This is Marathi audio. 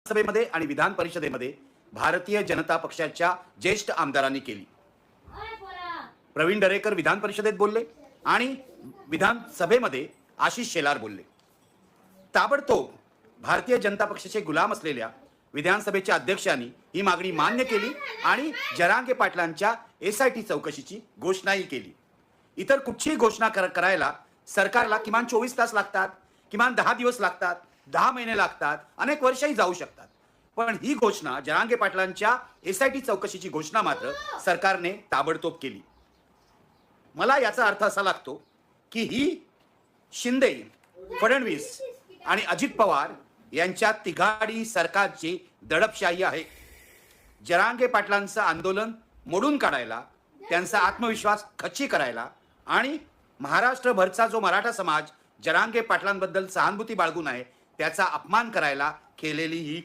सभेमध्ये आणि विधान परिषदेमध्ये भारतीय जनता पक्षाच्या ज्येष्ठ आमदारांनी केली। प्रवीण दरेकर विधान परिषदेत बोलले आणि विधानसभेमध्ये आशिष शेलार बोलले। ताबडतोब भारतीय जनता पक्षाचे गुलाम असलेल्या विधानसभेच्या अध्यक्षांनी ही मागणी मान्य केली आणि जरांगे पाटलांच्या एसआयटी चौकशीची घोषणाही केली। इतर कुठचीही घोषणा करायला सरकारला किमान 24 तास लागतात, किमान 10 दिवस लागतात, 10 महिने लागतात, अनेक वर्षही जाऊ शकतात। पण ही घोषणा जरांगे पाटलांच्या एसआयटी चौकशीची घोषणा मात्र सरकारने ताबडतोब केली। मला याचा अर्थ असा लागतो की ही शिंदे, फडणवीस आणि अजित पवार यांच्या तिघाडी सरकारची दडपशाही आहे। जरांगे पाटलांचं आंदोलन मोडून काढायला, त्यांचा आत्मविश्वास खच्ची करायला आणि महाराष्ट्रभरचा जो मराठा समाज जरांगे पाटलांबद्दल सहानुभूती बाळगून आहे त्याचा अपमान करायला केलेली ही